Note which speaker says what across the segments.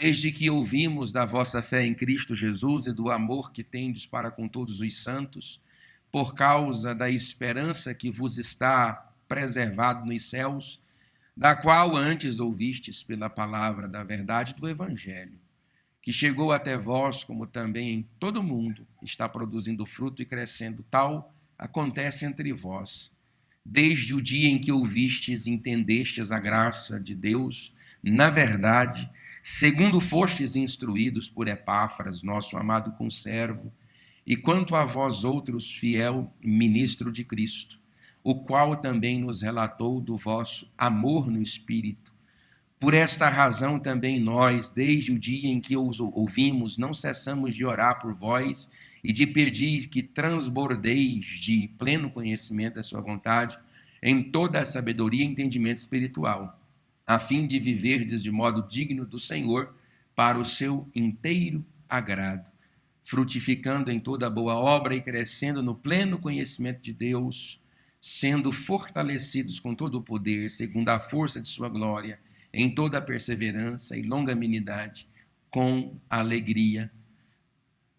Speaker 1: Desde que ouvimos da vossa fé em Cristo Jesus e do amor que tendes para com todos os santos, por causa da esperança que vos está preservado nos céus, da qual antes ouvistes pela palavra da verdade do Evangelho, que chegou até vós, como também em todo o mundo está produzindo fruto e crescendo, tal acontece entre vós. Desde o dia em que ouvistes e entendestes a graça de Deus, na verdade, segundo fostes instruídos por Epáfras, nosso amado conservo, e quanto a vós outros, fiel ministro de Cristo, o qual também nos relatou do vosso amor no Espírito. Por esta razão também nós, desde o dia em que os ouvimos, não cessamos de orar por vós e de pedir que transbordeis de pleno conhecimento da sua vontade em toda a sabedoria e entendimento espiritual, a fim de viverdes de modo digno do Senhor, para o seu inteiro agrado, frutificando em toda boa obra e crescendo no pleno conhecimento de Deus, sendo fortalecidos com todo o poder, segundo a força de sua glória, em toda a perseverança e longanimidade, com alegria,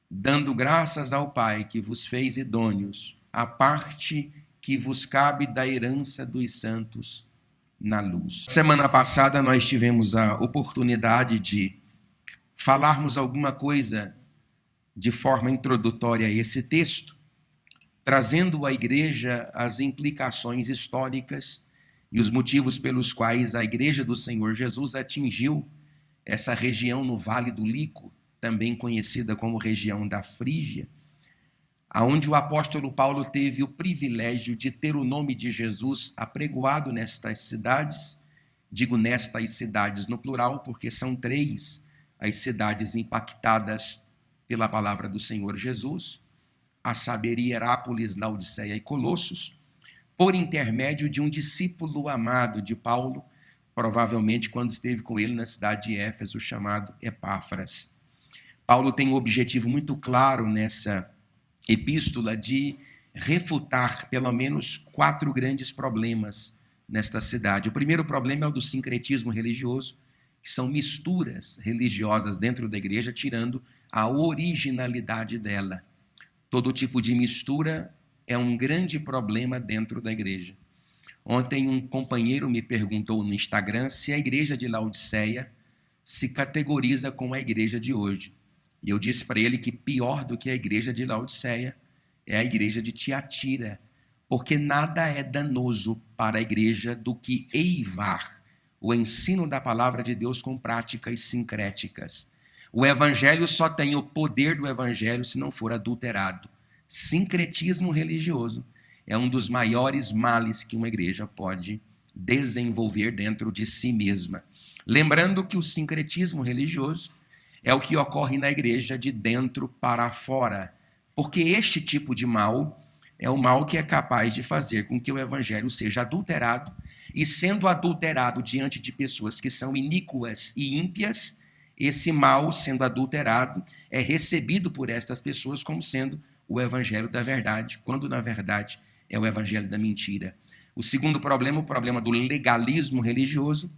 Speaker 1: dando graças ao Pai que vos fez idôneos, a parte que vos cabe da herança dos santos na luz. Semana passada nós tivemos a oportunidade de falarmos alguma coisa de forma introdutória a esse texto, trazendo à igreja as implicações históricas e os motivos pelos quais a igreja do Senhor Jesus atingiu essa região no Vale do Lico, também conhecida como região da Frígia, aonde o apóstolo Paulo teve o privilégio de ter o nome de Jesus apregoado nestas cidades. Digo nestas cidades no plural, porque são 3 as cidades impactadas pela palavra do Senhor Jesus, a saber, Hierápolis, Laodiceia e Colossos, por intermédio de um discípulo amado de Paulo, provavelmente quando esteve com ele na cidade de Éfeso, chamado Epáfras. Paulo tem um objetivo muito claro nessa epístola de refutar pelo menos 4 grandes problemas nesta cidade. O primeiro problema é o do sincretismo religioso, que são misturas religiosas dentro da igreja, tirando a originalidade dela. Todo tipo de mistura é um grande problema dentro da igreja. Ontem um companheiro me perguntou no Instagram se a igreja de Laodiceia se categoriza com a igreja de hoje. E eu disse para ele que pior do que a igreja de Laodiceia é a igreja de Tiatira, porque nada é danoso para a igreja do que eivar o ensino da palavra de Deus com práticas sincréticas. O evangelho só tem o poder do evangelho se não for adulterado. Sincretismo religioso é um dos maiores males que uma igreja pode desenvolver dentro de si mesma. Lembrando que o sincretismo religioso é o que ocorre na igreja de dentro para fora, porque este tipo de mal é o mal que é capaz de fazer com que o evangelho seja adulterado, e sendo adulterado diante de pessoas que são iníquas e ímpias, esse mal, sendo adulterado, é recebido por estas pessoas como sendo o evangelho da verdade, quando na verdade é o evangelho da mentira. O segundo problema, o problema do legalismo religioso,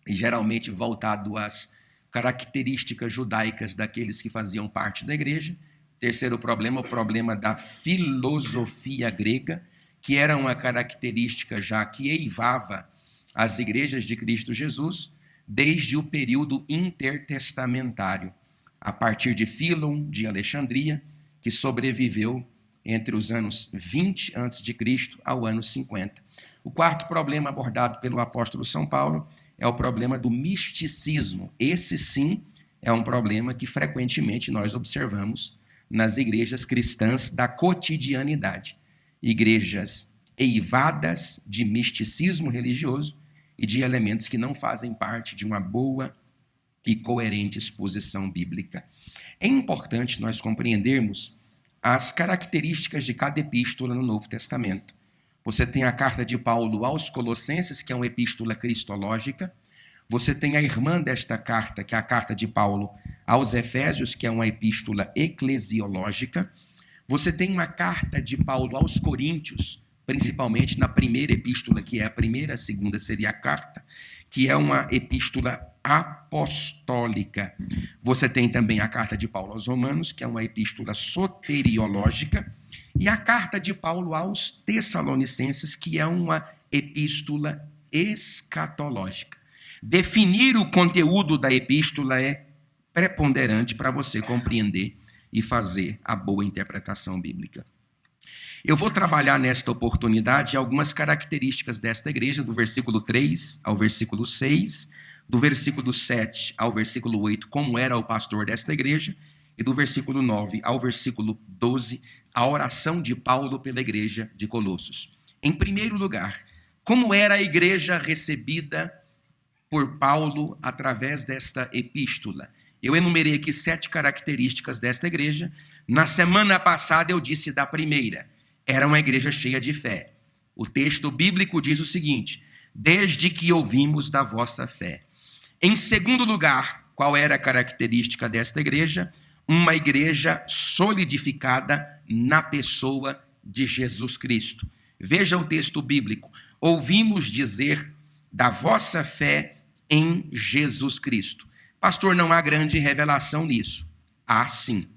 Speaker 1: geralmente voltado às características judaicas daqueles que faziam parte da igreja. Terceiro problema, o problema da filosofia grega, que era uma característica já que eivava as igrejas de Cristo Jesus desde o período intertestamentário, a partir de Fílon de Alexandria, que sobreviveu entre os anos 20 a.C. ao ano 50. O quarto problema abordado pelo apóstolo São Paulo é o problema do misticismo. Esse sim é um problema que frequentemente nós observamos nas igrejas cristãs da cotidianidade. Igrejas eivadas de misticismo religioso e de elementos que não fazem parte de uma boa e coerente exposição bíblica. É importante nós compreendermos as características de cada epístola no Novo Testamento. Você tem a carta de Paulo aos Colossenses, que é uma epístola cristológica. Você tem a irmã desta carta, que é a carta de Paulo aos Efésios, que é uma epístola eclesiológica. Você tem uma carta de Paulo aos Coríntios, principalmente na primeira epístola, que é a primeira, a segunda seria a carta, que é uma epístola apostólica. Você tem também a carta de Paulo aos Romanos, que é uma epístola soteriológica, e a carta de Paulo aos Tessalonicenses, que é uma epístola escatológica. Definir o conteúdo da epístola é preponderante para você compreender e fazer a boa interpretação bíblica. Eu vou trabalhar nesta oportunidade algumas características desta igreja, do versículo 3 ao versículo 6, do versículo 7 ao versículo 8, como era o pastor desta igreja, e do versículo 9 ao versículo 12, a oração de Paulo pela igreja de Colossos. Em primeiro lugar, como era a igreja recebida por Paulo através desta epístola? Eu enumerei aqui 7 características desta igreja. Na semana passada eu disse da primeira. Era uma igreja cheia de fé. O texto bíblico diz o seguinte: desde que ouvimos da vossa fé. Em segundo lugar, qual era a característica desta igreja? Uma igreja solidificada na pessoa de Jesus Cristo. Veja o texto bíblico. Ouvimos dizer da vossa fé em Jesus Cristo. Pastor, não há grande revelação nisso. Há sim.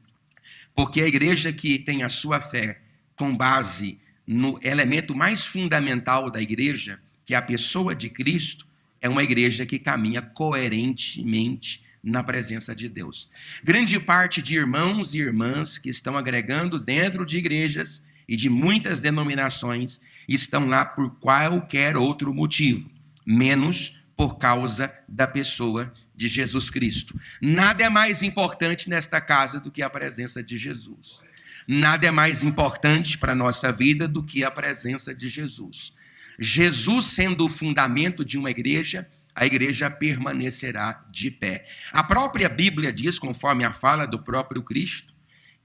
Speaker 1: Porque a igreja que tem a sua fé com base no elemento mais fundamental da igreja, que é a pessoa de Cristo, é uma igreja que caminha coerentemente na presença de Deus. Grande parte de irmãos e irmãs que estão agregando dentro de igrejas e de muitas denominações estão lá por qualquer outro motivo, menos por causa da pessoa de Jesus Cristo. Nada é mais importante nesta casa do que a presença de Jesus. Nada é mais importante para a nossa vida do que a presença de Jesus. Jesus sendo o fundamento de uma igreja, a igreja permanecerá de pé. A própria Bíblia diz, conforme a fala do próprio Cristo,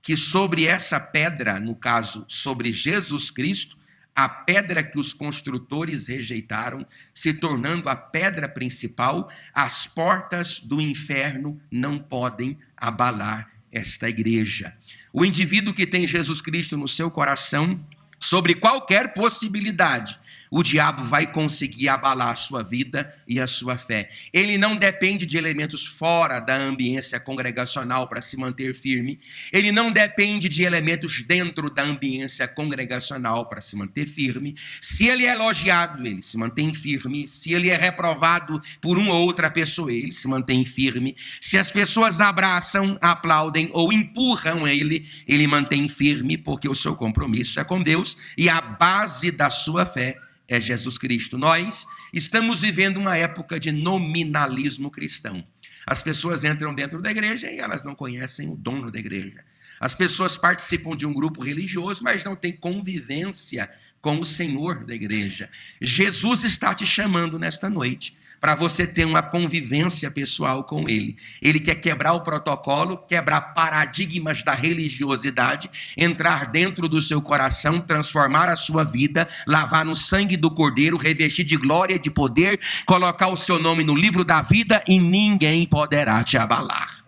Speaker 1: que sobre essa pedra, no caso, sobre Jesus Cristo, a pedra que os construtores rejeitaram, se tornando a pedra principal, as portas do inferno não podem abalar esta igreja. O indivíduo que tem Jesus Cristo no seu coração, sobre qualquer possibilidade, o diabo vai conseguir abalar a sua vida e a sua fé. Ele não depende de elementos fora da ambiência congregacional para se manter firme. Ele não depende de elementos dentro da ambiência congregacional para se manter firme. Se ele é elogiado, ele se mantém firme. Se ele é reprovado por uma ou outra pessoa, ele se mantém firme. Se as pessoas abraçam, aplaudem ou empurram ele mantém firme, porque o seu compromisso é com Deus e a base da sua fé é Jesus Cristo. Nós estamos vivendo uma época de nominalismo cristão. As pessoas entram dentro da igreja e elas não conhecem o dono da igreja. As pessoas participam de um grupo religioso, mas não têm convivência com o Senhor da igreja. Jesus está te chamando nesta noite para você ter uma convivência pessoal com Ele. Ele quer quebrar o protocolo, quebrar paradigmas da religiosidade, entrar dentro do seu coração, transformar a sua vida, lavar no sangue do Cordeiro, revestir de glória e de poder, colocar o seu nome no livro da vida e ninguém poderá te abalar.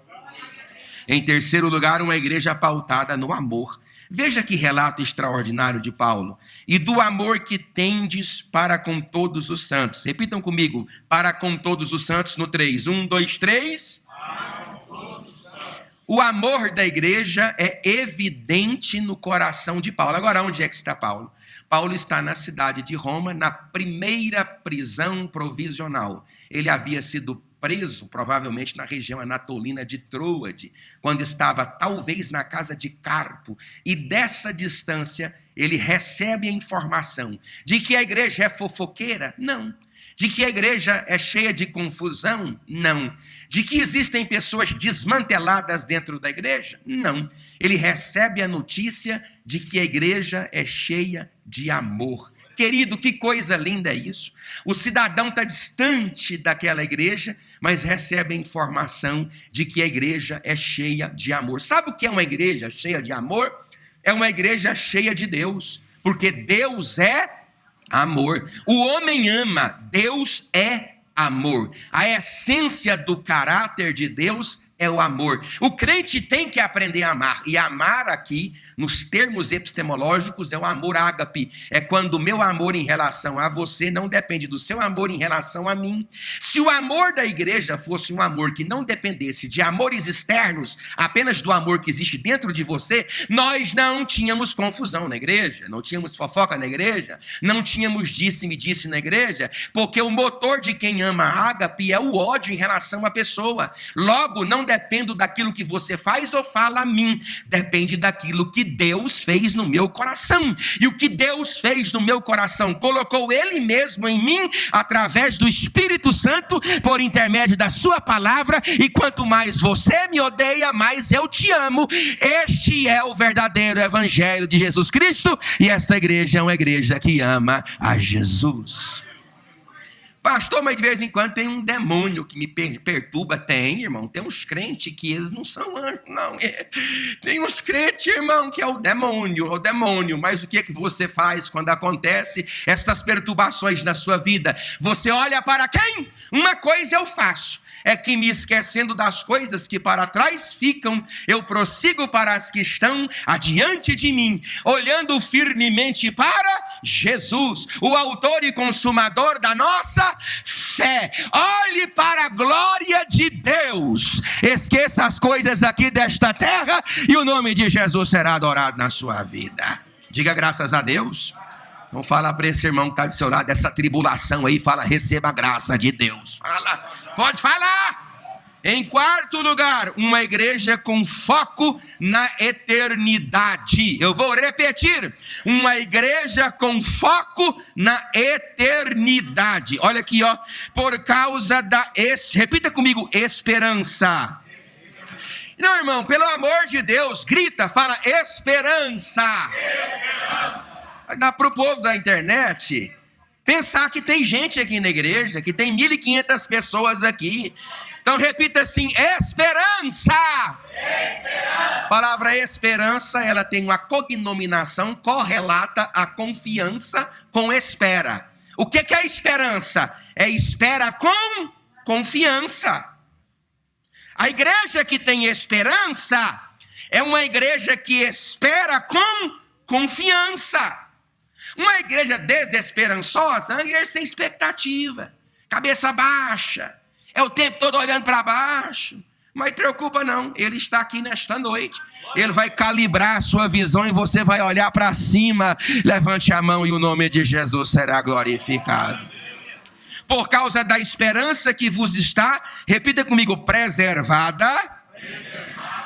Speaker 1: Em terceiro lugar, uma igreja pautada no amor. Veja que relato extraordinário de Paulo. E do amor que tendes para com todos os santos. Repitam comigo. Para com todos os santos no 3. 1, 2, 3. Para com todos os santos. O amor da igreja é evidente no coração de Paulo. Agora, onde é que está Paulo? Paulo está na cidade de Roma, na primeira prisão provisional. Ele havia sido preso, provavelmente na região anatolina de Troade, quando estava talvez na casa de Carpo, e dessa distância ele recebe a informação de que a igreja é fofoqueira? Não. De que a igreja é cheia de confusão? Não. De que existem pessoas desmanteladas dentro da igreja? Não. Ele recebe a notícia de que a igreja é cheia de amor. Querido, que coisa linda é isso. O cidadão está distante daquela igreja, mas recebe a informação de que a igreja é cheia de amor. Sabe o que é uma igreja cheia de amor? É uma igreja cheia de Deus, porque Deus é amor. O homem ama, Deus é amor. A essência do caráter de Deus é o amor. O crente tem que aprender a amar. E amar aqui, nos termos epistemológicos, é o amor ágape. É quando o meu amor em relação a você não depende do seu amor em relação a mim. Se o amor da igreja fosse um amor que não dependesse de amores externos, apenas do amor que existe dentro de você, nós não tínhamos confusão na igreja, não tínhamos fofoca na igreja, não tínhamos disse-me-disse na igreja, porque o motor de quem ama ágape é o ódio em relação à pessoa. Logo, não dependo daquilo que você faz ou fala a mim, depende daquilo que Deus fez no meu coração. E o que Deus fez no meu coração, colocou Ele mesmo em mim, através do Espírito Santo, por intermédio da sua palavra, e quanto mais você me odeia, mais eu te amo. Este é o verdadeiro evangelho de Jesus Cristo, e esta igreja é uma igreja que ama a Jesus. Pastor, mas de vez em quando tem um demônio que me perturba. Tem, irmão. Tem uns crentes que eles não são anjos, não. Tem uns crentes, irmão, que é o demônio. Mas o que é que você faz quando acontece estas perturbações na sua vida? Você olha para quem? Uma coisa eu faço. É que me esquecendo das coisas que para trás ficam, eu prossigo para as que estão adiante de mim, olhando firmemente para Jesus, o autor e consumador da nossa fé. Olhe para a glória de Deus, esqueça as coisas aqui desta terra e o nome de Jesus será adorado na sua vida. Diga graças a Deus. Vamos falar para esse irmão que está do seu lado, dessa tribulação aí, fala, receba a graça de Deus. Fala. Pode falar. Em quarto lugar, uma igreja com foco na eternidade. Eu vou repetir. Uma igreja com foco na eternidade. Olha aqui, ó. Por causa da... Repita comigo. Esperança. Não, irmão, pelo amor de Deus, grita, fala esperança. Vai dar para o povo da internet... Pensar que tem gente aqui na igreja, que tem 1.500 pessoas aqui. Então repita assim, esperança. A palavra esperança, ela tem uma cognominação correlata à confiança com espera. O que é esperança? É espera com confiança. A igreja que tem esperança é uma igreja que espera com confiança. Uma igreja desesperançosa é uma igreja sem expectativa, cabeça baixa, é o tempo todo olhando para baixo. Mas preocupa não, Ele está aqui nesta noite. Ele vai calibrar a sua visão e você vai olhar para cima. Levante a mão e o nome de Jesus será glorificado. Por causa da esperança que vos está, repita comigo, preservada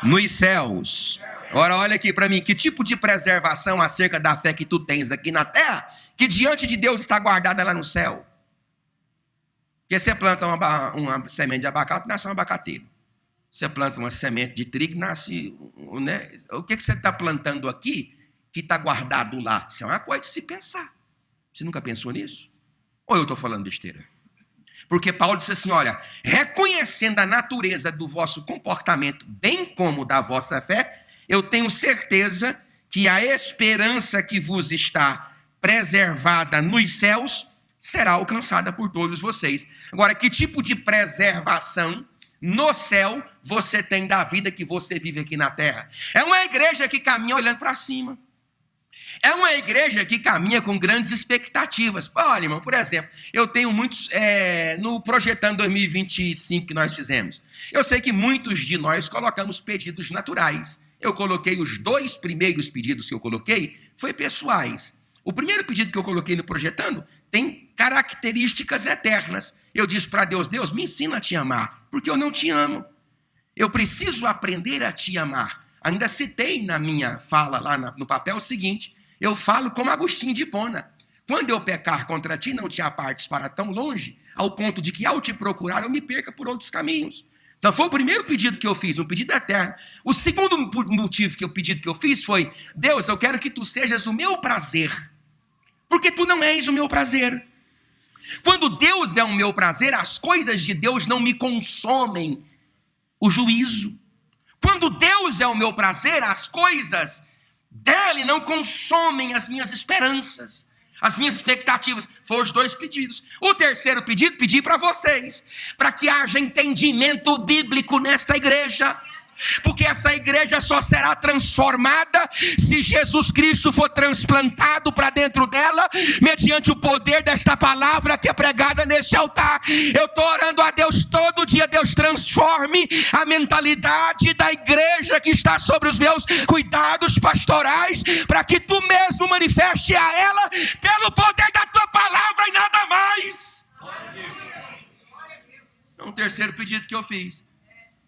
Speaker 1: nos céus. Agora olha aqui para mim, que tipo de preservação acerca da fé que tu tens aqui na terra, que diante de Deus está guardada lá no céu? Porque você planta uma semente de abacate, nasce um abacateiro. Você planta uma semente de trigo, nasce... Né? O que você está plantando aqui que está guardado lá? Isso é uma coisa de se pensar. Você nunca pensou nisso? Ou eu estou falando besteira? Porque Paulo disse assim, olha, reconhecendo a natureza do vosso comportamento, bem como da vossa fé, eu tenho certeza que a esperança que vos está preservada nos céus será alcançada por todos vocês. Agora, que tipo de preservação no céu você tem da vida que você vive aqui na terra? É uma igreja que caminha olhando para cima. É uma igreja que caminha com grandes expectativas. Olha, irmão, por exemplo, eu tenho muitos, no Projetando 2025 que nós fizemos, eu sei que muitos de nós colocamos pedidos naturais. Eu coloquei os 2 primeiros pedidos que eu coloquei, foi pessoais. O primeiro pedido que eu coloquei no Projetando tem características eternas. Eu disse para Deus, Deus, me ensina a te amar, porque eu não te amo. Eu preciso aprender a te amar. Ainda citei na minha fala lá no papel o seguinte, eu falo como Agostinho de Hipona. Quando eu pecar contra ti, não te apartes para tão longe, ao ponto de que ao te procurar eu me perca por outros caminhos. Então foi o primeiro pedido que eu fiz, um pedido eterno. O segundo pedido que eu fiz foi, Deus, eu quero que tu sejas o meu prazer, porque tu não és o meu prazer. Quando Deus é o meu prazer, as coisas de Deus não me consomem o juízo. Quando Deus é o meu prazer, as coisas dele não consomem as minhas esperanças. As minhas expectativas foram os 2 pedidos. O terceiro pedido, pedi para vocês, para que haja entendimento bíblico nesta igreja. Porque essa igreja só será transformada se Jesus Cristo for transplantado para dentro dela, mediante o poder desta palavra que é pregada neste altar. Eu estou orando a Deus todo dia, Deus transforme a mentalidade da igreja que está sobre os meus cuidados pastorais, para que tu mesmo manifeste a ela pelo poder da tua palavra e nada mais. É um terceiro pedido que eu fiz.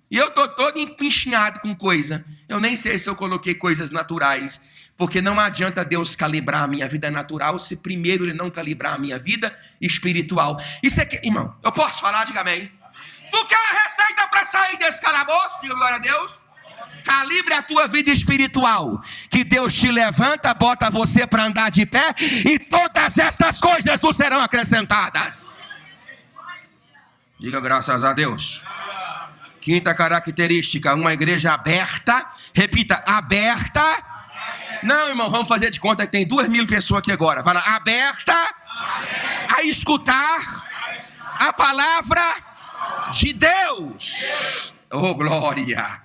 Speaker 1: E eu estou todo empinchinado com coisa. Eu nem sei se eu coloquei coisas naturais. Porque não adianta Deus calibrar a minha vida natural se primeiro Ele não calibrar a minha vida espiritual. Isso aqui, irmão, eu posso falar? Diga amém. Tu quer a receita para sair desse calabouço? Diga glória a Deus. Calibre a tua vida espiritual. Que Deus te levanta, bota você para andar de pé. E todas estas coisas não serão acrescentadas. Diga graças a Deus. Quinta característica, uma igreja aberta. Repita, aberta. Não, irmão, vamos fazer de conta que tem 2.000 pessoas aqui agora. Fala, aberta a escutar a palavra de Deus. Oh, glória.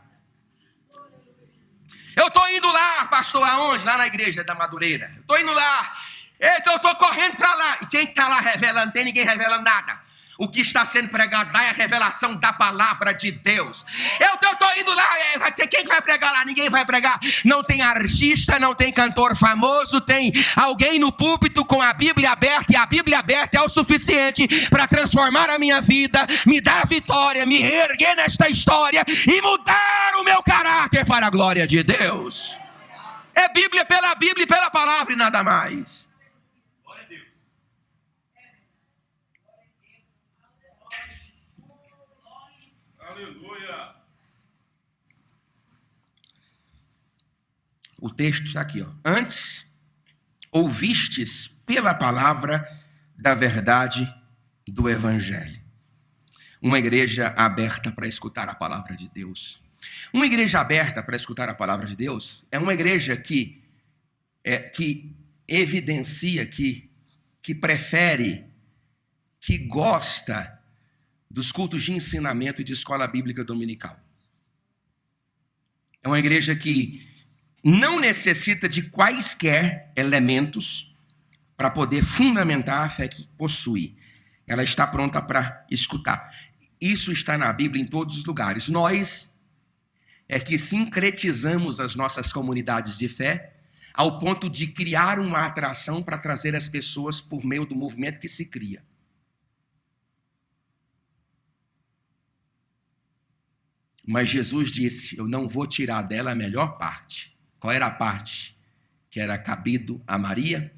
Speaker 1: Eu estou indo lá, pastor, aonde? Lá na igreja da Madureira. Eu estou indo lá. Então eu estou correndo para lá. E quem está lá revelando? Não tem ninguém revelando nada. O que está sendo pregado lá é a revelação da palavra de Deus. Eu estou indo lá, quem vai pregar lá? Ninguém vai pregar. Não tem artista, não tem cantor famoso, tem alguém no púlpito com a Bíblia aberta, e a Bíblia aberta é o suficiente para transformar a minha vida, me dar vitória, me reerguer nesta história e mudar o meu caráter para a glória de Deus. É Bíblia e pela palavra e nada mais. O texto está aqui, ó. Antes, ouvistes pela palavra da verdade do Evangelho. Uma igreja aberta para escutar a palavra de Deus. Uma igreja aberta para escutar a palavra de Deus é uma igreja que evidencia, que prefere, que gosta dos cultos de ensinamento e de escola bíblica dominical. É uma igreja que não necessita de quaisquer elementos para poder fundamentar a fé que possui. Ela está pronta para escutar. Isso está na Bíblia em todos os lugares. Nós é que sincretizamos as nossas comunidades de fé ao ponto de criar uma atração para trazer as pessoas por meio do movimento que se cria. Mas Jesus disse, eu não vou tirar dela a melhor parte. Qual era a parte que era cabido a Maria?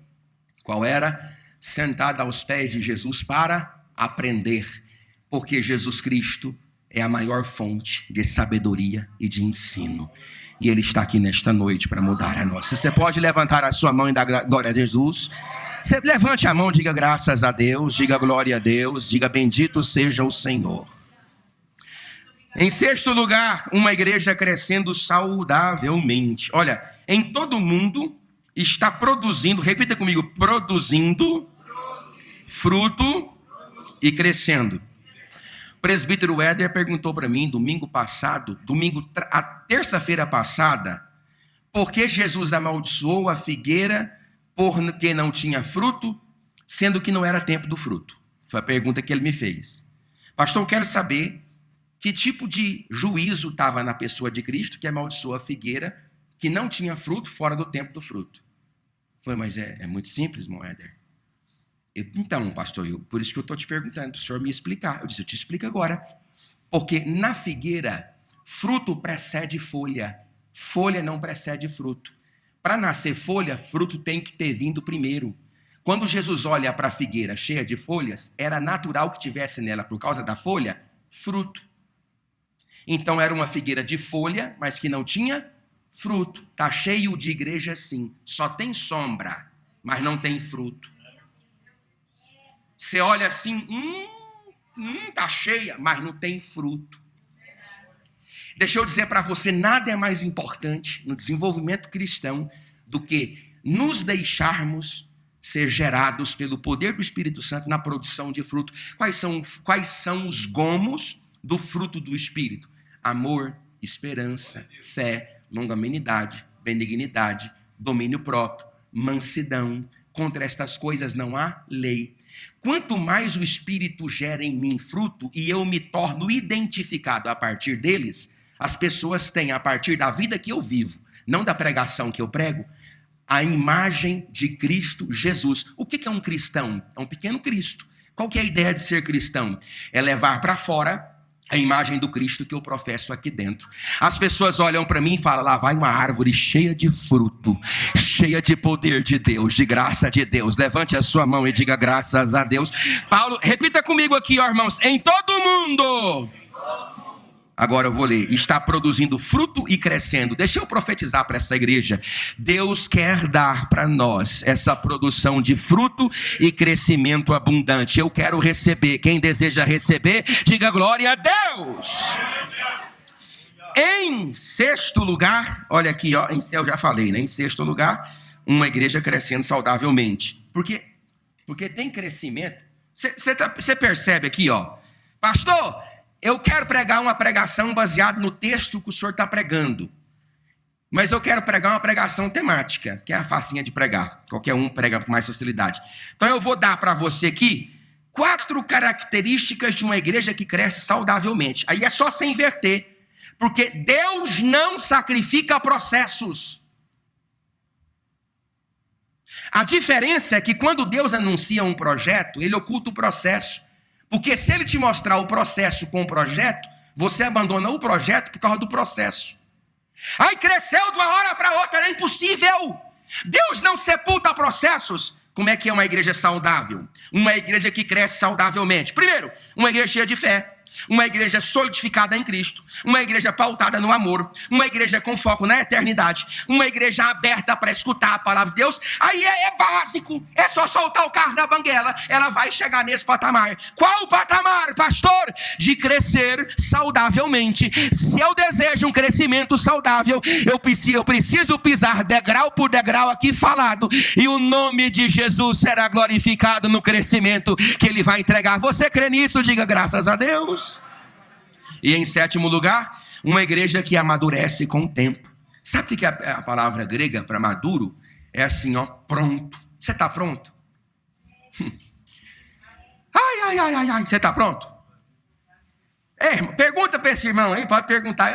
Speaker 1: Qual era? Sentada aos pés de Jesus para aprender. Porque Jesus Cristo é a maior fonte de sabedoria e de ensino. E Ele está aqui nesta noite para mudar a nossa. Você pode levantar a sua mão e dar glória a Jesus? Você levante a mão, diga graças a Deus, diga glória a Deus, diga bendito seja o Senhor. Em sexto lugar, uma igreja crescendo saudavelmente. Olha, em todo mundo está produzindo, repita comigo, produzindo fruto e crescendo. O presbítero Éder perguntou para mim terça-feira passada, por que Jesus amaldiçoou a figueira porque não tinha fruto, sendo que não era tempo do fruto? Foi a pergunta que ele me fez. Pastor, eu quero saber que tipo de juízo estava na pessoa de Cristo que amaldiçoou a figueira que não tinha fruto fora do tempo do fruto. Eu falei, mas é muito simples, irmão Éder. Então, pastor, por isso que eu estou te perguntando, para o senhor me explicar. Eu disse, eu te explico agora. Porque na figueira, fruto precede folha. Folha não precede fruto. Para nascer folha, fruto tem que ter vindo primeiro. Quando Jesus olha para a figueira cheia de folhas, era natural que tivesse nela, por causa da folha, fruto. Então era uma figueira de folha, mas que não tinha fruto. Está cheio de igreja sim. Só tem sombra, mas não tem fruto. Você olha assim, está cheia, mas não tem fruto. Deixa eu dizer para você, nada é mais importante no desenvolvimento cristão do que nos deixarmos ser gerados pelo poder do Espírito Santo na produção de fruto. Quais são os gomos do fruto do Espírito? Amor, esperança, fé, longanimidade, benignidade, domínio próprio, mansidão. Contra estas coisas não há lei. Quanto mais o Espírito gera em mim fruto e eu me torno identificado a partir deles, as pessoas têm, a partir da vida que eu vivo, não da pregação que eu prego, a imagem de Cristo Jesus. O que é um cristão? É um pequeno Cristo. Qual que é a ideia de ser cristão? É levar para fora a imagem do Cristo que eu professo aqui dentro. As pessoas olham para mim e falam, lá vai uma árvore cheia de fruto, cheia de poder de Deus, de graça de Deus. Levante a sua mão e diga graças a Deus. Paulo, repita comigo aqui, ó, irmãos, em todo mundo. Agora eu vou ler, está produzindo fruto e crescendo. Deixa eu profetizar para essa igreja. Deus quer dar para nós essa produção de fruto e crescimento abundante. Eu quero receber. Quem deseja receber, diga glória a Deus. Em sexto lugar, olha aqui, ó, eu já falei, né? Em sexto lugar, uma igreja crescendo saudavelmente. Por quê? Porque tem crescimento. Você percebe aqui, ó, pastor, eu quero pregar uma pregação baseada no texto que o senhor está pregando. Mas eu quero pregar uma pregação temática, que é a facinha de pregar. Qualquer um prega com mais facilidade. Então eu vou dar para você aqui 4 características de uma igreja que cresce saudavelmente. Aí é só você inverter. Porque Deus não sacrifica processos. A diferença é que quando Deus anuncia um projeto, ele oculta o processo. Porque se ele te mostrar o processo com o projeto, você abandona o projeto por causa do processo. Aí cresceu de uma hora para outra, é impossível. Deus não sepulta processos. Como é que é uma igreja saudável? Uma igreja que cresce saudavelmente. Primeiro, uma igreja cheia de fé. Uma igreja solidificada em Cristo, uma igreja pautada no amor, uma igreja com foco na eternidade, uma igreja aberta para escutar a palavra de Deus. Aí é básico, é só soltar o carro da banguela, ela vai chegar nesse patamar. Qual o patamar, pastor? De crescer saudavelmente. Se eu desejo um crescimento saudável, eu preciso pisar degrau por degrau aqui falado, e o nome de Jesus será glorificado no crescimento que ele vai entregar. Você crê nisso? Diga graças a Deus. E em sétimo lugar, uma igreja que amadurece com o tempo. Sabe o que é a palavra grega para maduro? É assim, ó, pronto. Você está pronto? Ai. Você está pronto? Pergunta para esse irmão aí, pode perguntar.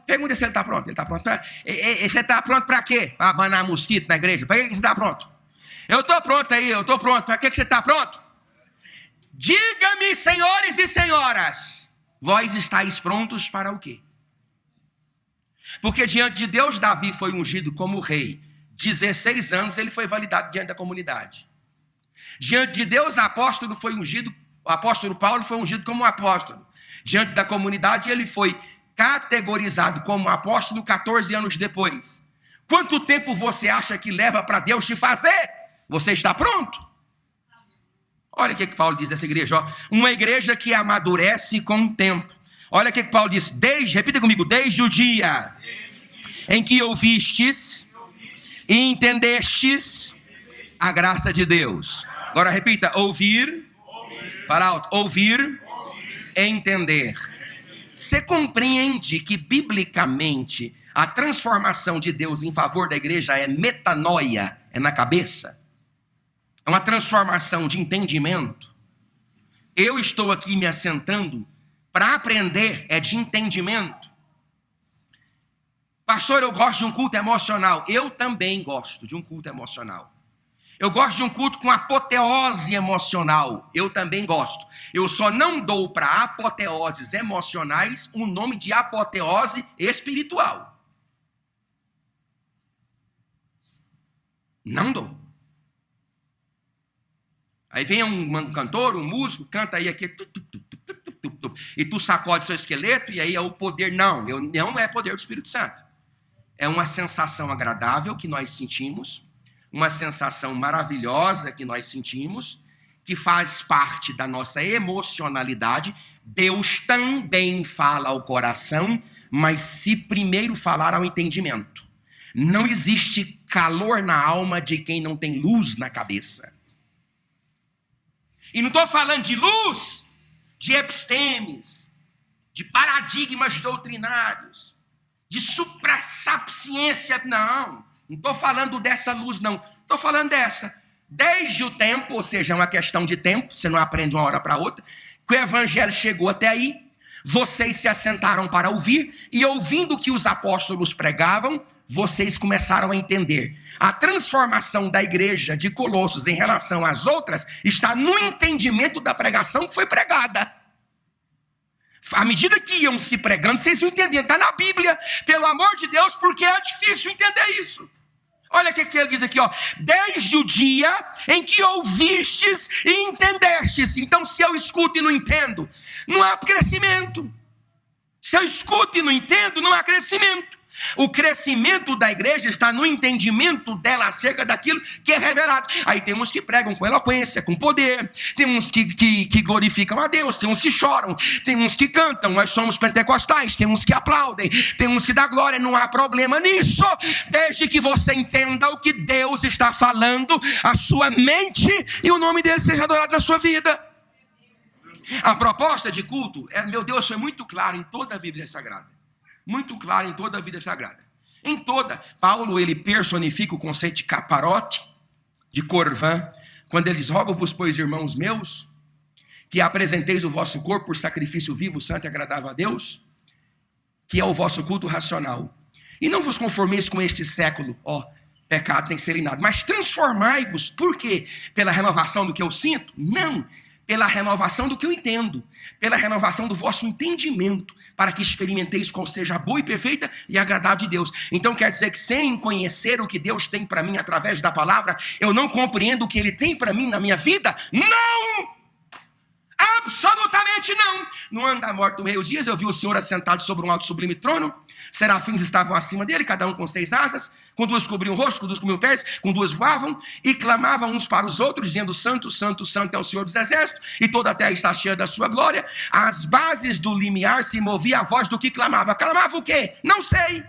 Speaker 1: Pergunta se ele está pronto. Ele está pronto? Você está pronto para quê? Para abanar mosquito na igreja? Para que você está pronto? Eu estou pronto aí, eu estou pronto. Para que você está pronto? Diga-me, senhores e senhoras, vós estáis prontos para o quê? Porque diante de Deus, Davi foi ungido como rei. 16 anos ele foi validado diante da comunidade. Diante de Deus, o apóstolo Paulo foi ungido como apóstolo. Diante da comunidade, ele foi categorizado como apóstolo 14 anos depois. Quanto tempo você acha que leva para Deus te fazer? Você está pronto? Olha o que Paulo diz dessa igreja, ó. Uma igreja que amadurece com o tempo. Olha o que Paulo diz, repita comigo, desde o dia em que ouvistes e entendestes a graça de Deus. Agora repita, ouvir, fala alto, ouvir, entender. Você compreende que biblicamente a transformação de Deus em favor da igreja é metanoia, é na cabeça? É uma transformação de entendimento. Eu estou aqui me assentando para aprender, é de entendimento. Pastor, eu gosto de um culto emocional. Eu também gosto de um culto emocional. Eu gosto de um culto com apoteose emocional. Eu também gosto. Eu só não dou para apoteoses emocionais o nome de apoteose espiritual. Não dou. Aí vem um cantor, um músico, canta aí aqui, e tu sacode seu esqueleto, e aí é o poder. Não é poder do Espírito Santo. É uma sensação agradável que nós sentimos, uma sensação maravilhosa que nós sentimos, que faz parte da nossa emocionalidade. Deus também fala ao coração, mas se primeiro falar ao entendimento. Não existe calor na alma de quem não tem luz na cabeça. E não estou falando de luz, de epistemes, de paradigmas doutrinários, de suprasapiência, não estou falando dessa luz, não. Estou falando dessa. Desde o tempo, ou seja, é uma questão de tempo, você não aprende uma hora para outra, que o evangelho chegou até aí, vocês se assentaram para ouvir, e ouvindo o que os apóstolos pregavam, vocês começaram a entender. A transformação da igreja de Colossos em relação às outras está no entendimento da pregação que foi pregada. À medida que iam se pregando, vocês vão entendendo. Está na Bíblia, pelo amor de Deus, porque é difícil entender isso. Olha o que ele diz aqui, ó. Desde o dia em que ouvistes e entendestes. Então, se eu escuto e não entendo, não há crescimento. Se eu escuto e não entendo, não há crescimento. O crescimento da igreja está no entendimento dela acerca daquilo que é revelado. Aí tem uns que pregam com eloquência, com poder, tem uns que glorificam a Deus, tem uns que choram, tem uns que cantam, nós somos pentecostais, tem uns que aplaudem, tem uns que dão glória, não há problema nisso, desde que você entenda o que Deus está falando, a sua mente e o nome dele seja adorado na sua vida. A proposta de culto, meu Deus, foi muito claro em toda a Bíblia Sagrada. Muito claro em toda a vida sagrada. Em toda. Paulo, ele personifica o conceito de caparote, de corvã, quando ele diz, rogo-vos, pois, irmãos meus, que apresenteis o vosso corpo por sacrifício vivo, santo e agradável a Deus, que é o vosso culto racional. E não vos conformeis com este século, pecado tem que ser eliminado, mas transformai-vos. Por quê? Pela renovação do que eu sinto? Não. Pela renovação do que eu entendo, pela renovação do vosso entendimento, para que experimenteis qual seja a boa e perfeita e agradável de Deus. Então quer dizer que sem conhecer o que Deus tem para mim através da palavra, eu não compreendo o que Ele tem para mim na minha vida? Não! Absolutamente não! No ano da morte do rei Uzias, eu vi o Senhor assentado sobre um alto sublime trono, serafins estavam acima dele, cada um com 6 asas, com 2 cobriam o rosto, com 2 cobriam pés, com 2 voavam, e clamavam uns para os outros, dizendo, santo, santo, santo é o Senhor dos exércitos, e toda a terra está cheia da sua glória. As bases do limiar se movia a voz do que clamava. Clamava o quê? Não sei.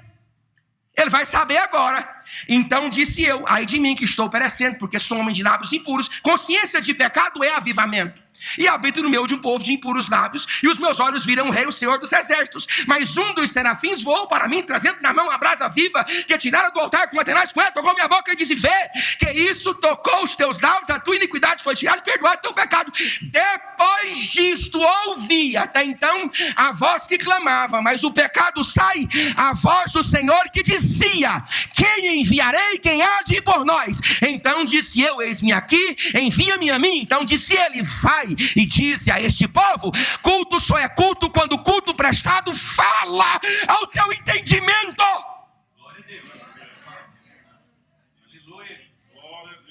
Speaker 1: Ele vai saber agora. Então disse eu, ai de mim que estou perecendo, porque sou homem de lábios impuros. Consciência de pecado é avivamento. E habito no meio de um povo de impuros lábios, e os meus olhos viram o rei, o Senhor dos exércitos. Mas um dos serafins voou para mim, trazendo na mão a brasa viva, que tiraram do altar com tenaz com ela, tocou minha boca e disse, vê, que isso tocou os teus lábios, a tua iniquidade foi tirada, perdoado o teu pecado. Depois disto ouvi, até então, a voz que clamava, mas o pecado sai, a voz do Senhor que dizia, quem enviarei, quem há de ir por nós? Então disse eu, eis-me aqui, envia-me a mim. Então disse ele, vai, e diz a este povo, culto só é culto quando o culto prestado fala ao teu entendimento. Glória a Deus. Aleluia.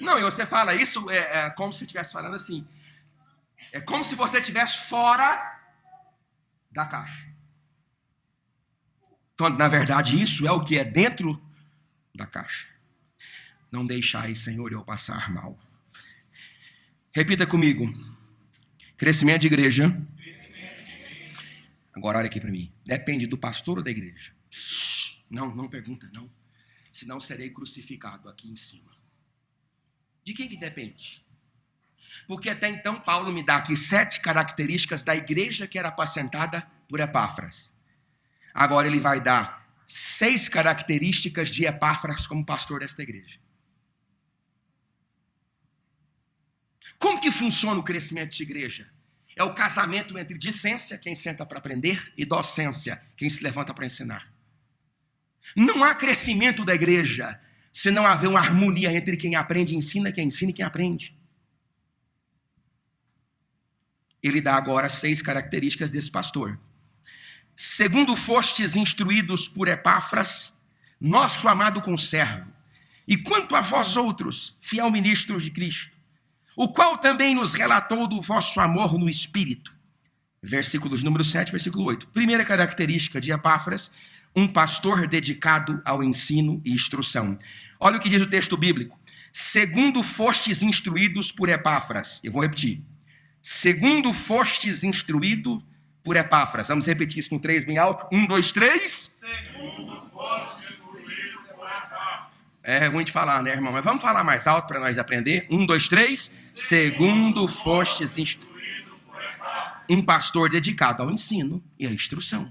Speaker 1: Não, e você fala isso, é como se estivesse falando assim, é como se você estivesse fora da caixa. Quando na verdade isso é o que é dentro da caixa. Não deixai, Senhor, eu passar mal. Repita comigo. Crescimento de igreja. Agora olha aqui para mim. Depende do pastor ou da igreja? Não pergunta, não. Senão serei crucificado aqui em cima. De quem que depende? Porque até então Paulo me dá aqui 7 características da igreja que era apacentada por Epáfras. Agora ele vai dar 6 características de Epáfras como pastor desta igreja. Como que funciona o crescimento de igreja? É o casamento entre discência, quem senta para aprender, e docência, quem se levanta para ensinar. Não há crescimento da igreja se não haver uma harmonia entre quem aprende e ensina e quem aprende. Ele dá agora 6 características desse pastor. Segundo fostes instruídos por Epáfras, nosso amado conservo, e quanto a vós outros, fiel ministros de Cristo, o qual também nos relatou do vosso amor no Espírito. Versículos número 7, versículo 8. Primeira característica de Epáfras, um pastor dedicado ao ensino e instrução. Olha o que diz o texto bíblico. Segundo fostes instruídos por Epáfras. Eu vou repetir. Segundo fostes instruído por Epáfras. Vamos repetir isso com 3 bem alto. 1, 2, 3.
Speaker 2: Segundo fostes instruído por Epáfras.
Speaker 1: É ruim de falar, né, irmão? Mas vamos falar mais alto para nós aprender. 1, 2, 3. Segundo fostes um pastor dedicado ao ensino e à instrução.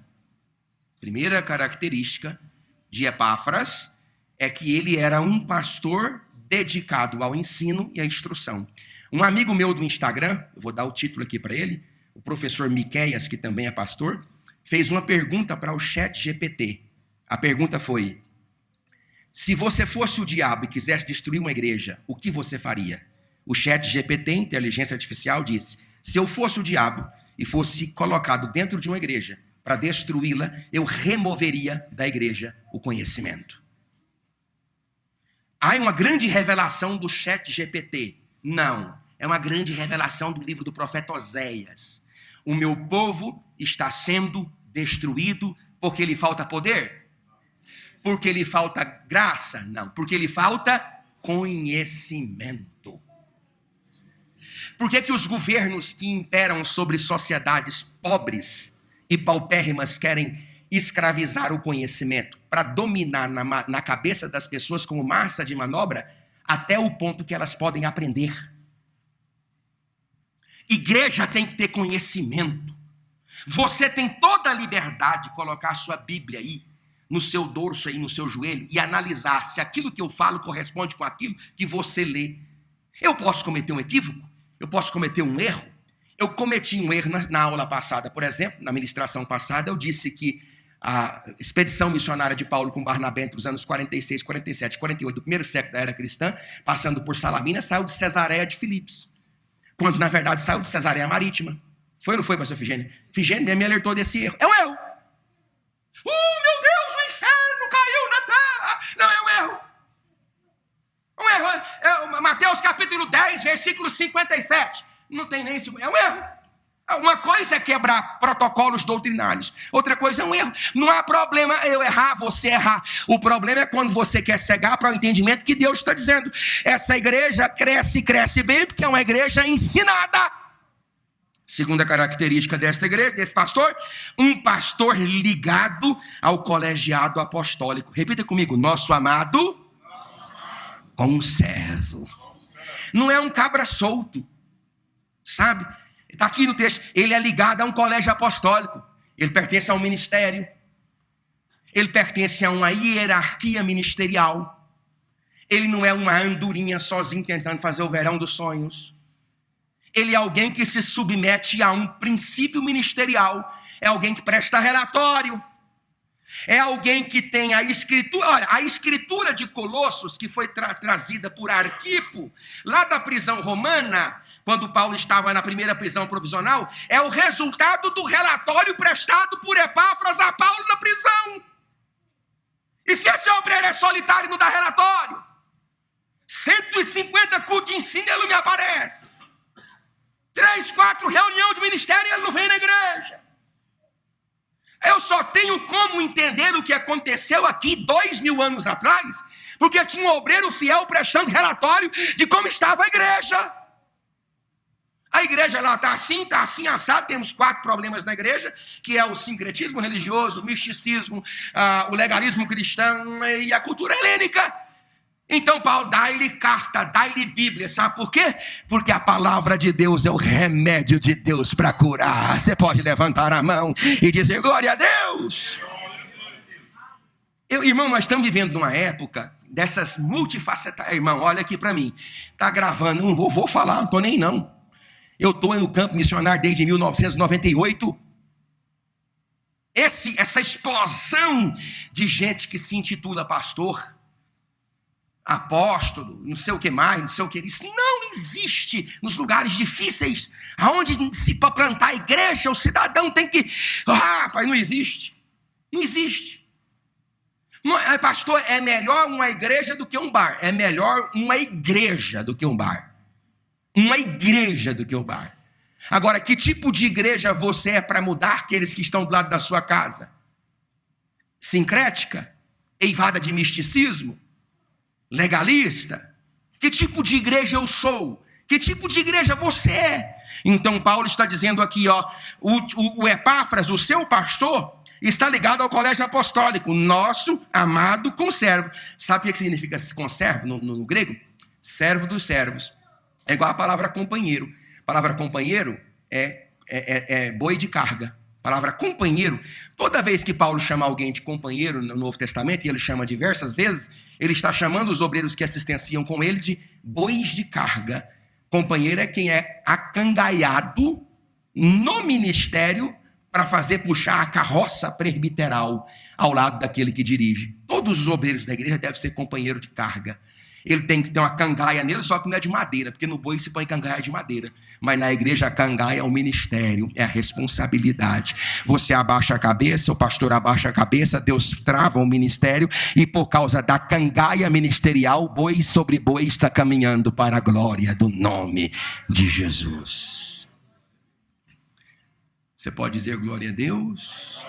Speaker 1: Primeira característica de Epáfras é que ele era um pastor dedicado ao ensino e à instrução. Um amigo meu do Instagram, eu vou dar o título aqui para ele, o professor Miqueias, que também é pastor, fez uma pergunta para o ChatGPT. A pergunta foi: se você fosse o diabo e quisesse destruir uma igreja, o que você faria? O ChatGPT, inteligência artificial, disse: se eu fosse o diabo e fosse colocado dentro de uma igreja para destruí-la, eu removeria da igreja o conhecimento. Há uma grande revelação do ChatGPT? Não, é uma grande revelação do livro do profeta Oséias. O meu povo está sendo destruído porque lhe falta poder? Porque lhe falta graça? Não, porque lhe falta conhecimento. Por que os governos que imperam sobre sociedades pobres e paupérrimas querem escravizar o conhecimento para dominar na cabeça das pessoas como massa de manobra até o ponto que elas podem aprender? Igreja tem que ter conhecimento. Você tem toda a liberdade de colocar a sua Bíblia aí, no seu dorso aí, no seu joelho, e analisar se aquilo que eu falo corresponde com aquilo que você lê. Eu posso cometer um equívoco? Eu posso cometer um erro? Eu cometi um erro na aula passada, por exemplo, na ministração passada, eu disse que a expedição missionária de Paulo com Barnabé entre os anos 46, 47 e 48 do primeiro século da era cristã, passando por Salamina, saiu de Cesareia de Filipos, quando na verdade saiu de Cesareia Marítima. Foi ou não foi, pastor Figênio? Figênio me alertou desse erro. É um erro. Meu Deus, o inferno caiu na terra. Não, é um erro. Um erro. Mateus capítulo 10, versículo 57. Não tem nem... É um erro. Uma coisa é quebrar protocolos doutrinários. Outra coisa é um erro. Não há problema eu errar, você errar. O problema é quando você quer cegar para o entendimento que Deus está dizendo. Essa igreja cresce bem porque é uma igreja ensinada. Segunda característica desta igreja, desse pastor, um pastor ligado ao colegiado apostólico. Repita comigo: nosso amado conservo. Não é um cabra solto, sabe? Está aqui no texto, ele é ligado a um colégio apostólico. Ele pertence a um ministério. Ele pertence a uma hierarquia ministerial. Ele não é uma andorinha sozinho tentando fazer o verão dos sonhos. Ele é alguém que se submete a um princípio ministerial. É alguém que presta relatório. É alguém que tem a escritura. Olha, a escritura de Colossos, que foi trazida por Arquipo, lá da prisão romana, quando Paulo estava na primeira prisão provisional, é o resultado do relatório prestado por Epáfras a Paulo na prisão. E se esse obreiro é solitário e não dá relatório? 150 cultos de ensino, ele não me aparece. 3, 4 reuniões de ministério e ele não vem na igreja. Eu só tenho como entender o que aconteceu aqui 2000 anos atrás, porque tinha um obreiro fiel prestando relatório de como estava a igreja. A igreja lá está assim assado. Temos 4 problemas na igreja, que é o sincretismo religioso, o misticismo, o legalismo cristão e a cultura helênica. Então Paulo dá-lhe carta, dá-lhe Bíblia, sabe por quê? Porque a palavra de Deus é o remédio de Deus para curar. Você pode levantar a mão e dizer glória a Deus. Irmão, nós estamos vivendo numa época dessas multifacetadas. Irmão, olha aqui para mim, está gravando, não vou falar, não estou nem não. Eu estou no campo missionário desde 1998. Essa explosão de gente que se intitula pastor, apóstolo, não sei o que mais, não sei o que. Isso não existe nos lugares difíceis, aonde se para plantar a igreja, o cidadão tem que... Rapaz, não existe. Não existe. Pastor, é melhor uma igreja do que um bar. É melhor uma igreja do que um bar. Uma igreja do que um bar. Agora, que tipo de igreja você é para mudar aqueles que estão do lado da sua casa? Sincrética? Eivada de misticismo? Legalista? Que tipo de igreja eu sou? Que tipo de igreja você é? Então Paulo está dizendo aqui, o Epáfras, o seu pastor, está ligado ao colégio apostólico, nosso amado conservo. Sabe o que significa conservo no grego? Servo dos servos. É igual a palavra companheiro. A palavra companheiro é boi de carga. A palavra companheiro, toda vez que Paulo chama alguém de companheiro no Novo Testamento, e ele chama diversas vezes, ele está chamando os obreiros que assistenciam com ele de bois de carga. Companheiro é quem é acangaiado no ministério para fazer puxar a carroça presbiteral ao lado daquele que dirige. Todos os obreiros da igreja devem ser companheiro de carga. Ele tem que ter uma cangaia nele, só que não é de madeira, porque no boi se põe cangaia de madeira. Mas na igreja a cangaia é o ministério, é a responsabilidade. Você abaixa a cabeça, o pastor abaixa a cabeça, Deus trava o ministério, e por causa da cangaia ministerial, boi sobre boi está caminhando para a glória do nome de Jesus. Você pode dizer glória a Deus?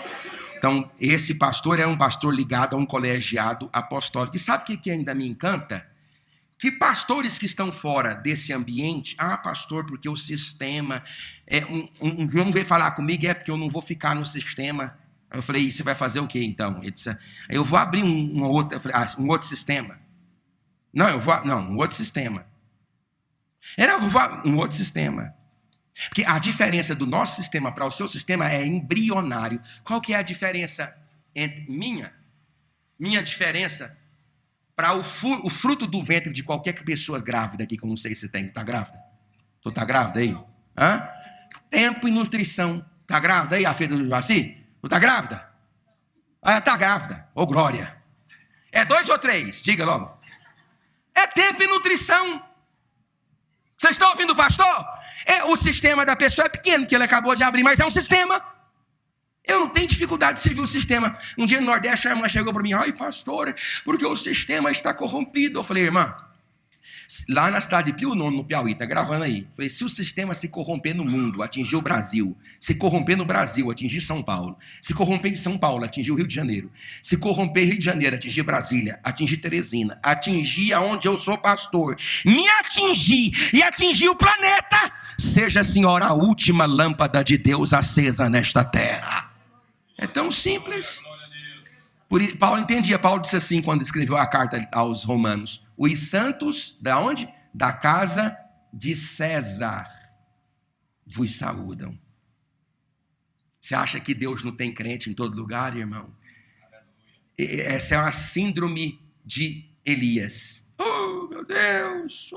Speaker 1: Então, esse pastor é um pastor ligado a um colegiado apostólico. E sabe o que ainda me encanta? Que pastores que estão fora desse ambiente, pastor, porque o sistema, não veio falar comigo, porque eu não vou ficar no sistema. Eu falei, você vai fazer o quê então? Ele disse, eu vou abrir um outro sistema. Um outro sistema. Eu vou um outro sistema. Porque a diferença do nosso sistema para o seu sistema é embrionário. Qual que é a diferença entre minha diferença para o fruto do ventre de qualquer pessoa grávida aqui, que eu não sei se tem. Está grávida? Tu está grávida aí? Tempo e nutrição. Está grávida aí, a filha do Jaci? Tu está grávida? Está grávida. Ô, glória. É 2 ou 3? Diga logo. É tempo e nutrição. Vocês estão ouvindo o pastor? O sistema da pessoa é pequeno, que ele acabou de abrir, mas é um sistema. Eu não tenho dificuldade de servir o sistema. Um dia no Nordeste, a irmã chegou para mim, pastor, porque o sistema está corrompido. Eu falei, irmã, lá na cidade de Pio Nono, no Piauí, está gravando aí. Eu falei, se o sistema se corromper no mundo, atingir o Brasil, se corromper no Brasil, atingir São Paulo, se corromper em São Paulo, atingir o Rio de Janeiro, se corromper Rio de Janeiro, atingir Brasília, atingir Teresina, atingir aonde eu sou pastor, me atingir e atingir o planeta, seja, Senhora, a última lâmpada de Deus acesa nesta terra. É tão simples. Paulo entendia, Paulo disse assim quando escreveu a carta aos romanos, os santos, da onde? Da casa de César vos saúdam. Você acha que Deus não tem crente em todo lugar, irmão? Essa é uma síndrome de Elias. Oh, meu Deus!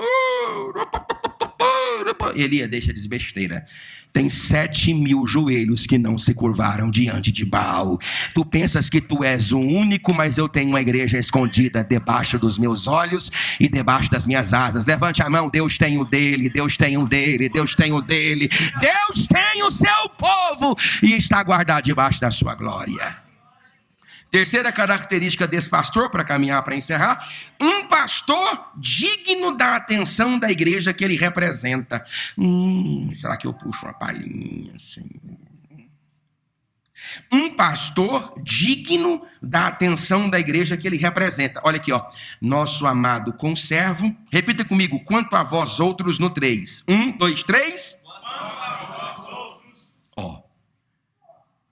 Speaker 1: Elias, deixa de besteira. Tem 7.000 joelhos que não se curvaram diante de Baal. Tu pensas que tu és o único, mas eu tenho uma igreja escondida debaixo dos meus olhos e debaixo das minhas asas. Levante a mão, Deus tem o dele, Deus tem o dele, Deus tem o dele. Deus tem o seu povo e está guardado debaixo da sua glória. Terceira característica desse pastor, para caminhar, para encerrar, um pastor digno da atenção da igreja que ele representa. Será que eu puxo uma palhinha, Senhor? Um pastor digno da atenção da igreja que ele representa. Olha aqui, nosso amado conservo. Repita comigo, quanto a vós outros no 3. 1, 2, 3. Quanto a vós outros.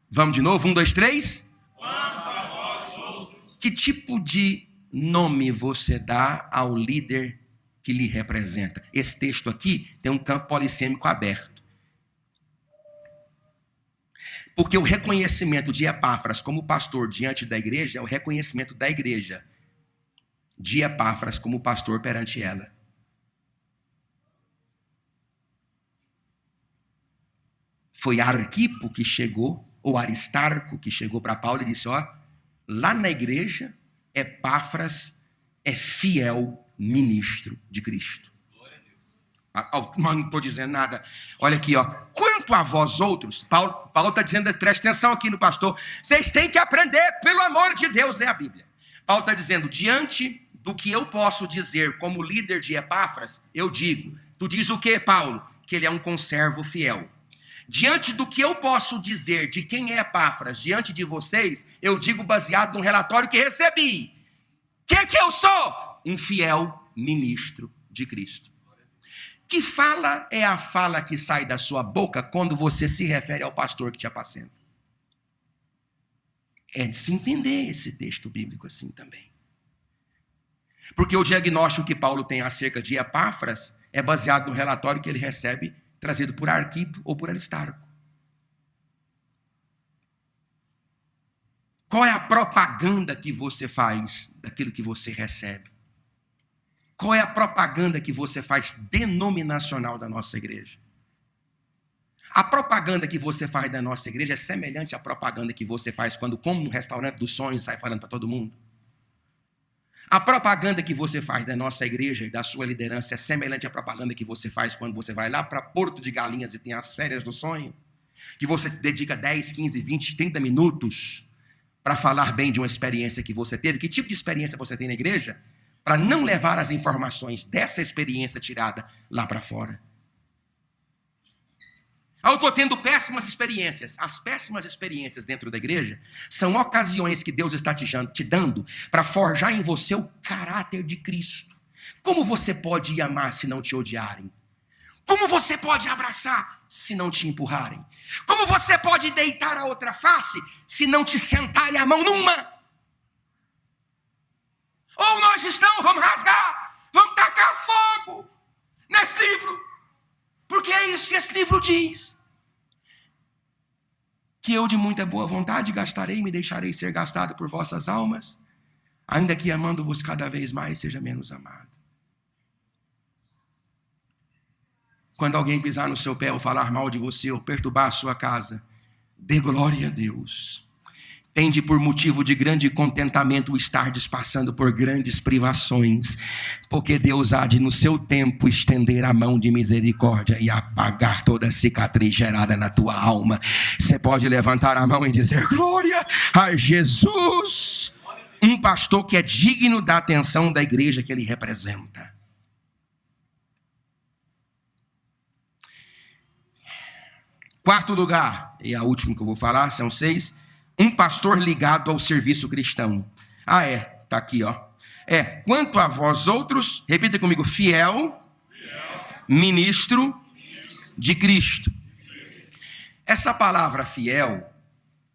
Speaker 1: Vamos de novo, 1, 2, 3. Que tipo de nome você dá ao líder que lhe representa? Esse texto aqui tem um campo polissêmico aberto. Porque o reconhecimento de Epáfras como pastor diante da igreja é o reconhecimento da igreja de Epáfras como pastor perante ela. Foi Arquipo que chegou, ou Aristarco que chegou para Paulo e disse, lá na igreja, Epáfras é fiel ministro de Cristo. Mas não estou dizendo nada. Olha aqui, quanto a vós outros, Paulo está dizendo, presta atenção aqui no pastor, vocês têm que aprender, pelo amor de Deus, ler a Bíblia. Paulo está dizendo, diante do que eu posso dizer como líder de Epáfras, eu digo, tu diz o que, Paulo? Que ele é um conservo fiel. Diante do que eu posso dizer de quem é Epáfras diante de vocês, eu digo baseado no relatório que recebi. Que eu sou? Um fiel ministro de Cristo. Que fala é a fala que sai da sua boca quando você se refere ao pastor que te apacenta? É de se entender esse texto bíblico assim também. Porque o diagnóstico que Paulo tem acerca de Epáfras é baseado no relatório que ele recebe, trazido por Arquipo ou por Aristarco. Qual é a propaganda que você faz daquilo que você recebe? Qual é a propaganda que você faz denominacional da nossa igreja? A propaganda que você faz da nossa igreja é semelhante à propaganda que você faz quando come no restaurante dos sonhos e sai falando para todo mundo? A propaganda que você faz da nossa igreja e da sua liderança é semelhante à propaganda que você faz quando você vai lá para Porto de Galinhas e tem as férias do sonho? Que você dedica 10, 15, 20, 30 minutos para falar bem de uma experiência que você teve? Que tipo de experiência você tem na igreja? Para não levar as informações dessa experiência tirada lá para fora. Eu estou tendo péssimas experiências. As péssimas experiências dentro da igreja são ocasiões que Deus está te dando para forjar em você o caráter de Cristo. Como você pode amar se não te odiarem? Como você pode abraçar se não te empurrarem? Como você pode deitar a outra face se não te sentarem a mão numa? Ou nós estamos, vamos rasgar, vamos tacar fogo nesse livro. Porque é isso que esse livro diz. Que eu de muita boa vontade gastarei e me deixarei ser gastado por vossas almas, ainda que amando-vos cada vez mais seja menos amado. Quando alguém pisar no seu pé ou falar mal de você ou perturbar a sua casa, dê glória a Deus. Tende por motivo de grande contentamento estardes passando por grandes privações, porque Deus há de no seu tempo estender a mão de misericórdia e apagar toda a cicatriz gerada na tua alma. Você pode levantar a mão e dizer glória a Jesus, um pastor que é digno da atenção da igreja que ele representa. Quarto lugar, e a última que eu vou falar, são 6. Um pastor ligado ao serviço cristão. Tá aqui, ó. Quanto a vós outros, repita comigo, fiel, ministro de Cristo. Essa palavra fiel,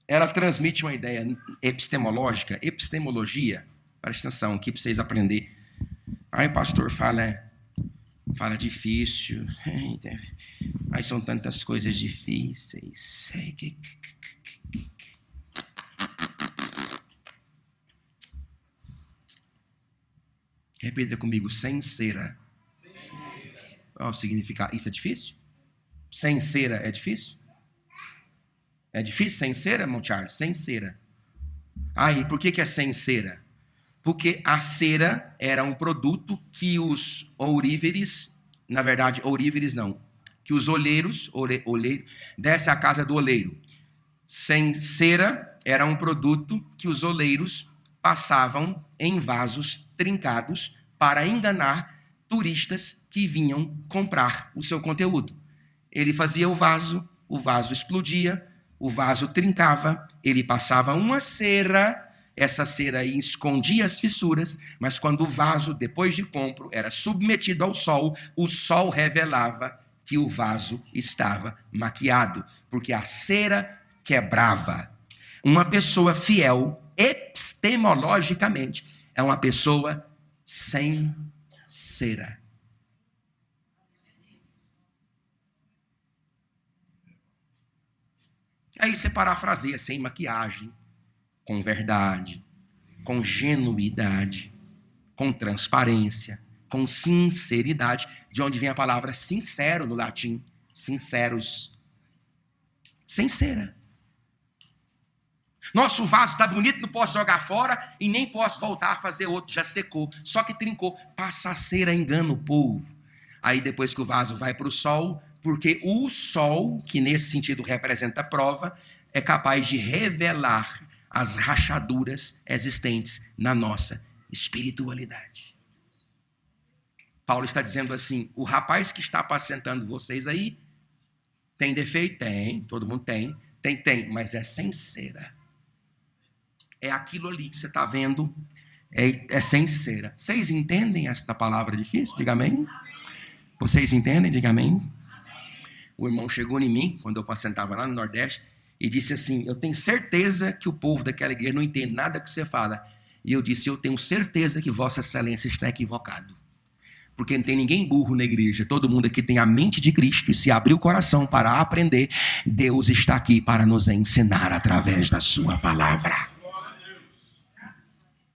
Speaker 1: ela transmite uma ideia epistemológica, epistemologia. Presta atenção aqui para vocês aprenderem. O pastor fala difícil. Aí são tantas coisas difíceis. Repita comigo, sem cera. Significa, isso é difícil? Sem cera é difícil? É difícil sem cera, irmão Charles? Sem cera. E por que é sem cera? Porque a cera era um produto que os ouríveres, na verdade, ouríveres não, que os olheiros, desce à casa do oleiro. Sem cera era um produto que os oleiros passavam em vasos trincados para enganar turistas que vinham comprar o seu conteúdo. Ele fazia o vaso explodia, o vaso trincava, ele passava uma cera, essa cera aí escondia as fissuras, mas quando o vaso, depois de compro, era submetido ao sol, o sol revelava que o vaso estava maquiado, porque a cera quebrava. Uma pessoa fiel, epistemologicamente, é uma pessoa sem cera. Aí você parafraseia, sem maquiagem, com verdade, com genuidade, com transparência, com sinceridade, de onde vem a palavra sincero no latim, sinceros, sem cera. Nosso vaso está bonito, não posso jogar fora e nem posso voltar a fazer outro, já secou, só que trincou. Passa a cera, engana o povo. Aí depois que o vaso vai para o sol, porque o sol, que nesse sentido representa a prova, é capaz de revelar as rachaduras existentes na nossa espiritualidade. Paulo está dizendo assim, o rapaz que está apacentando vocês aí, tem defeito? Tem, todo mundo tem, mas é sem cera. É aquilo ali que você está vendo, é sem cera. Vocês entendem esta palavra difícil? Diga amém. Vocês entendem? Diga amém. O irmão chegou em mim, quando eu sentava lá no Nordeste, e disse assim: eu tenho certeza que o povo daquela igreja não entende nada que você fala. E eu disse: eu tenho certeza que Vossa Excelência está equivocado. Porque não tem ninguém burro na igreja. Todo mundo aqui tem a mente de Cristo e se abrir o coração para aprender. Deus está aqui para nos ensinar através da sua palavra.